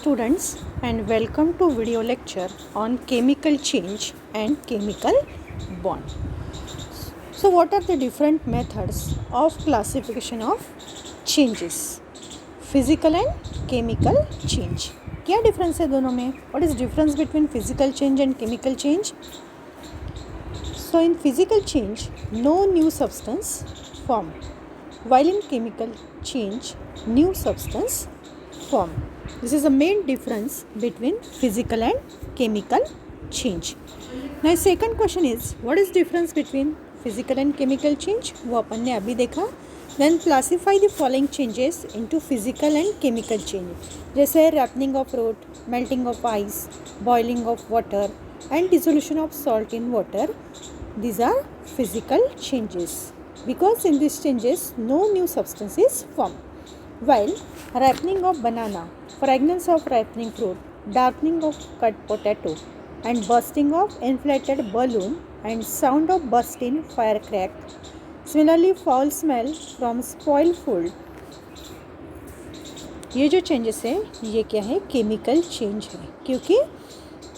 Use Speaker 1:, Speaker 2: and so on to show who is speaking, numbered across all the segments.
Speaker 1: students, and welcome to video lecture on chemical change and chemical bond. So what are the different methods of classification of changes? Physical and chemical change. क्या difference है दोनों में? What is difference between physical change and chemical change? So in physical change, no new substance form, while in chemical change, new substance form. This is the main difference between physical and chemical change. Now second question is, what is difference between physical and chemical change? वो अपन ने अभी देखा. Then classify the following changes into physical and chemical change. जैसे ripening of fruit, melting of ice, boiling of water and dissolution of salt in water. These are physical changes because in these changes no new substance is formed. While ripening of banana, fragrance of ripening fruit, darkening of cut potato and bursting of inflated balloon and sound of burst in firecrack. Similarly, foul smell from spoiled food. ये जो changes है ये क्या है? Chemical change है क्योंकि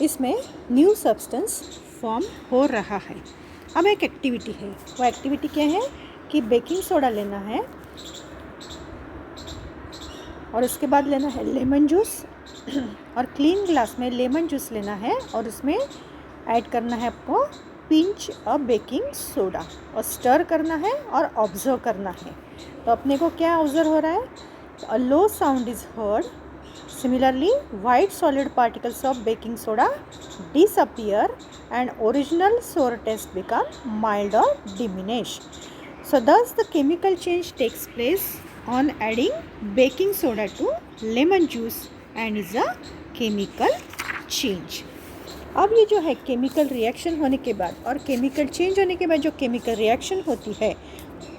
Speaker 1: इसमें new substance form हो रहा है. अब एक एक्टिविटी है, वो एक्टिविटी क्या है कि बेकिंग सोडा लेना है और उसके बाद लेना है लेमन जूस और क्लीन ग्लास में लेमन जूस लेना है और उसमें ऐड करना है आपको पिंच ऑफ बेकिंग सोडा और स्टर करना है और ऑब्जर्व करना है. तो अपने को क्या ऑब्जर्व हो रहा है? A low sound is heard. Similarly, white solid particles of baking soda disappear and original sour taste become mild or diminish. So thus the chemical change takes place on adding baking soda to lemon juice and is a chemical change. अब ये जो है chemical reaction होने के बाद और chemical change होने के बाद जो केमिकल रिएक्शन होती है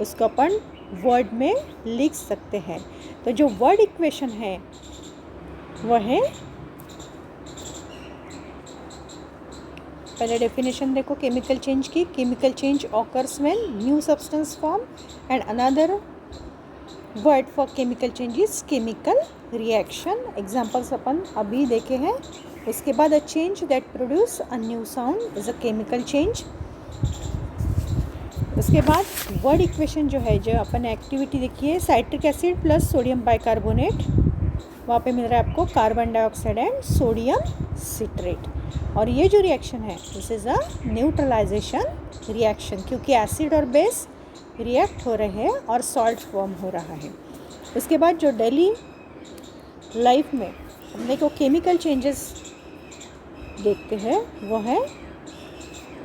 Speaker 1: उसको अपन वर्ड में लिख सकते हैं. तो जो वर्ड इक्वेशन है वह है, पहले डेफिनेशन देखो केमिकल चेंज की. Chemical change occurs when new substance form and another word for chemical change is chemical reaction. Examples अपन अभी देखे हैं. उसके बाद a change that produce a new sound is a chemical change. उसके बाद वर्ड इक्वेशन जो है, जो अपन एक्टिविटी देखी है, citric acid plus sodium bicarbonate, वहाँ पे मिल रहा है आपको carbon dioxide and sodium citrate. और ये जो रिएक्शन है this is a neutralisation reaction क्योंकि एसिड और बेस रिएक्ट हो रहे हैं और सॉल्ट फॉर्म हो रहा है. उसके बाद जो डेली लाइफ में हमने को केमिकल चेंजेस देखते हैं वो है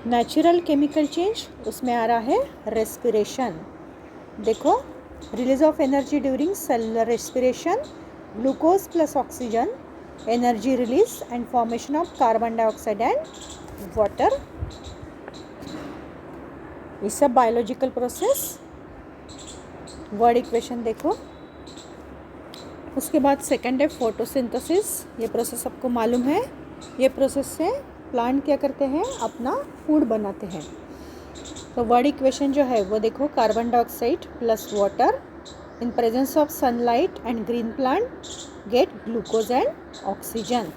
Speaker 1: नेचुरल केमिकल चेंज. उसमें आ रहा है रेस्पिरेशन. देखो, release of energy during cellular respiration, glucose plus oxygen, energy release and formation of carbon dioxide and water. ये सब बायोलॉजिकल प्रोसेस. वर्ड इक्वेशन देखो. उसके बाद सेकंड है फोटोसिंथेसिस. ये प्रोसेस आपको मालूम है. ये प्रोसेस से प्लांट क्या करते हैं? अपना फूड बनाते हैं. तो वर्ड इक्वेशन जो है वो देखो, carbon dioxide plus water in presence of sunlight and green plant get glucose and oxygen.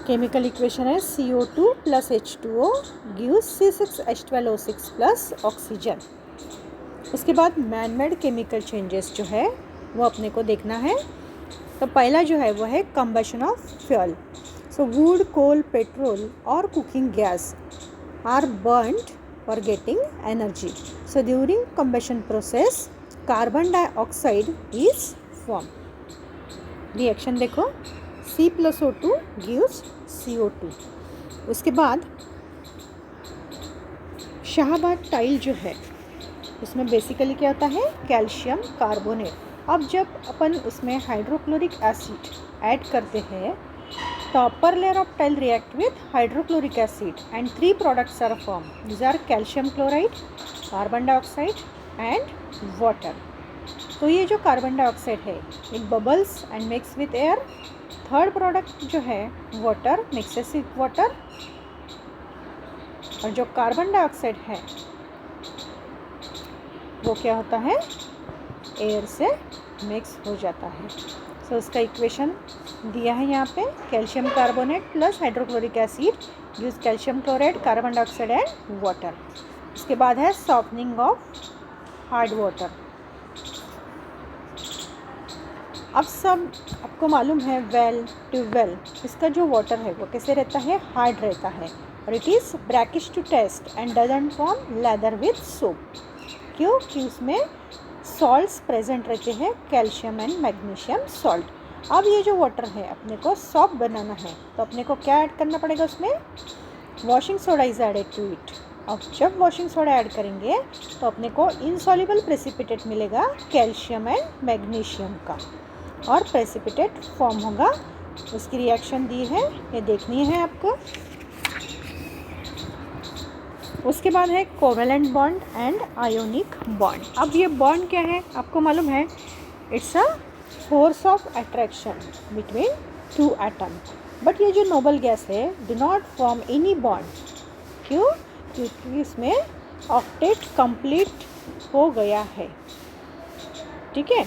Speaker 1: Chemical equation है CO2 plus H2O gives C6H12O6 plus oxygen. उसके बाद मैन मेड केमिकल चेंजेस जो है वो अपने को देखना है. तो पहला जो है वो है combustion of fuel. So wood, coal, petrol और cooking gas are burned for getting energy. So during combustion process carbon dioxide is form. Reaction देखो, C+O2 गिव्स CO2. उसके बाद शाहबाद टाइल जो है उसमें बेसिकली क्या होता है? Calcium carbonate. अब जब अपन उसमें हाइड्रोक्लोरिक एसिड ऐड करते हैं तो upper layer of tile react with hydrochloric acid and 3 products are form. These are calcium chloride, carbon dioxide and water. तो ये जो कार्बन डाइऑक्साइड है it bubbles and mix with air. Third product जो है water mixes with water. और जो carbon dioxide है वो क्या होता है? एयर से मिक्स हो जाता है. सो उसका इक्वेशन दिया है यहाँ पे, calcium carbonate plus hydrochloric acid use calcium chloride, carbon dioxide and water. उसके बाद है सॉफ्टनिंग ऑफ हार्ड वाटर। अब सब आपको मालूम है वेल, ट्यूबवेल, इसका जो वाटर है वो कैसे रहता है, हार्ड रहता है और it is brackish to taste and doesn't form lather with soap. क्यों? कि उसमें सॉल्ट्स प्रेजेंट रहते हैं, कैल्शियम एंड मैग्नीशियम सॉल्ट। अब ये जो वाटर है अपने को सॉफ्ट बनाना है तो अपने को क्या ऐड करना पड़ेगा उसमें, washing soda is added to it. अब जब वॉशिंग सोडा ऐड करेंगे तो अपने को इनसॉल्युबल प्रेसिपिटेट मिलेगा कैल्शियम एंड मैग्नीशियम का और प्रेसिपिटेट फॉर्म होगा। उसकी रिएक्शन दी है, ये देखनी है आपको। उसके बाद है covalent bond and ionic bond. अब ये बॉन्ड क्या है आपको मालूम है, it's a force of attraction between to atom. But ये जो नोबल गैस है do not form any bond. क्यों? क्योंकि इसमें ऑक्टेट कंप्लीट हो गया है। ठीक है,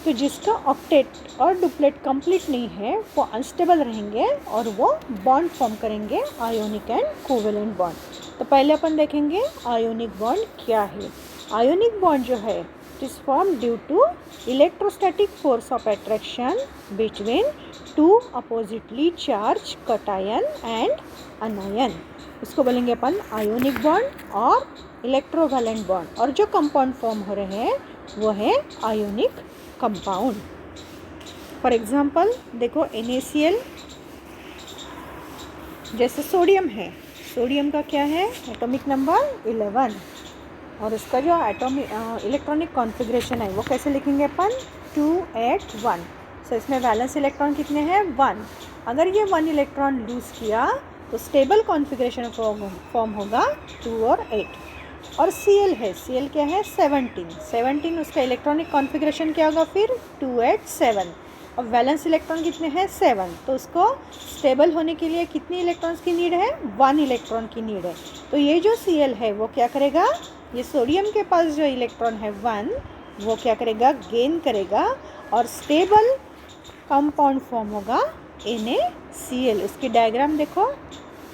Speaker 1: तो जिसका ऑक्टेट और डुप्लेट कंप्लीट नहीं है वो अनस्टेबल रहेंगे और वो बॉन्ड फॉर्म करेंगे, आयोनिक एंड कोवेलेंट बॉन्ड। तो पहले अपन देखेंगे आयोनिक बॉन्ड क्या है। आयोनिक बॉन्ड जो है it is form due to electrostatic force of attraction between two oppositely charge cation and anion. उसको बोलेंगे अपन आयोनिक बॉन्ड और इलेक्ट्रोवैलेंट बॉन्ड। और जो कंपाउंड फॉर्म हो रहे हैं वो है आयोनिक कंपाउंड। फॉर एग्जाम्पल देखो NaCl, जैसे सोडियम है, सोडियम का क्या है एटॉमिक नंबर 11 और उसका जो एटॉमिक इलेक्ट्रॉनिक कॉन्फ़िगरेशन है वो कैसे लिखेंगे अपन, 281। सो इसमें वैलेंस इलेक्ट्रॉन कितने हैं, 1। अगर ये 1 इलेक्ट्रॉन लूज़ किया तो स्टेबल कॉन्फ़िगरेशन फॉर्म होगा 2 और 8। और Cl है, Cl क्या है 17, उसका इलेक्ट्रॉनिक कॉन्फ़िगरेशन क्या होगा फिर 287। अब वैलेंस इलेक्ट्रॉन कितने हैं 7, तो उसको स्टेबल होने के लिए कितनी इलेक्ट्रॉन्स की नीड है, 1 इलेक्ट्रॉन की नीड है। तो ये जो Cl है वो क्या करेगा, ये सोडियम के पास जो इलेक्ट्रॉन है 1 वो क्या करेगा, गेन करेगा और स्टेबल कंपाउंड फॉर्म होगा NaCl। उसकी डायग्राम देखो,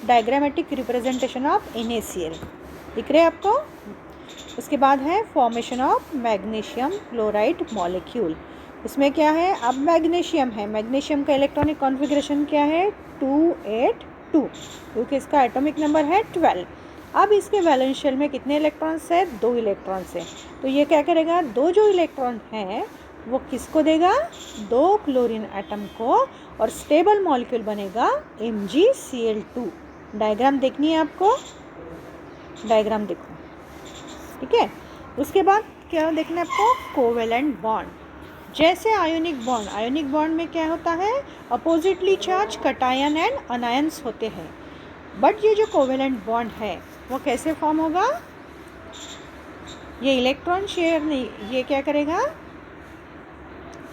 Speaker 1: डायग्रामेटिक रिप्रेजेंटेशन ऑफ NaCl दिख रहे हैं आपको। उसके बाद है formation of magnesium chloride molecule. इसमें क्या है, अब मैग्नीशियम है, मैग्नीशियम का इलेक्ट्रॉनिक कॉन्फ़िगरेशन क्या है 282 क्योंकि इसका एटॉमिक नंबर है 12। अब इसके वैलेंस शेल में कितने इलेक्ट्रॉन्स है, 2 इलेक्ट्रॉन्स है। तो ये क्या करेगा, 2 जो इलेक्ट्रॉन है वो किसको देगा, 2 क्लोरीन एटम को और स्टेबल मॉलिक्यूल बनेगा MgCl2। डायग्राम देखनी है आपको, डायग्राम देखो, ठीक है। उसके बाद क्या देखना है आपको, कोवेलेंट बॉन्ड। जैसे आयोनिक बॉन्ड में क्या होता है, oppositely charge cation and anions होते हैं। बट ये जो कोवेलेंट बॉन्ड है वो कैसे फॉर्म होगा, ये इलेक्ट्रॉन शेयर नहीं, ये क्या करेगा,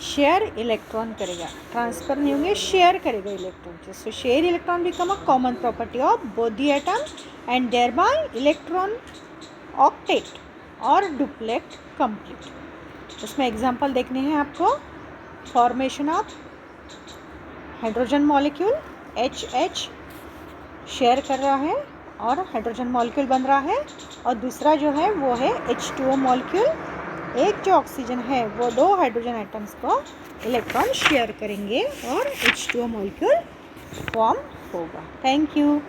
Speaker 1: शेयर इलेक्ट्रॉन करेगा, ट्रांसफर नहीं होंगे, शेयर करेगा electron. So share electron become a common property of both the atom and thereby electron octet और डुप्लेट कंप्लीट। उसमें एग्जांपल देखने हैं आपको, formation of hydrogen molecule HH share कर रहा है और हाइड्रोजन मॉलिक्यूल बन रहा है, और दूसरा जो है वो है H2O मॉलिक्यूल। एक जो ऑक्सीजन है वो 2 हाइड्रोजन एटम्स को इलेक्ट्रॉन शेयर करेंगे और H2O मॉलिक्यूल फॉर्म होगा। Thank you.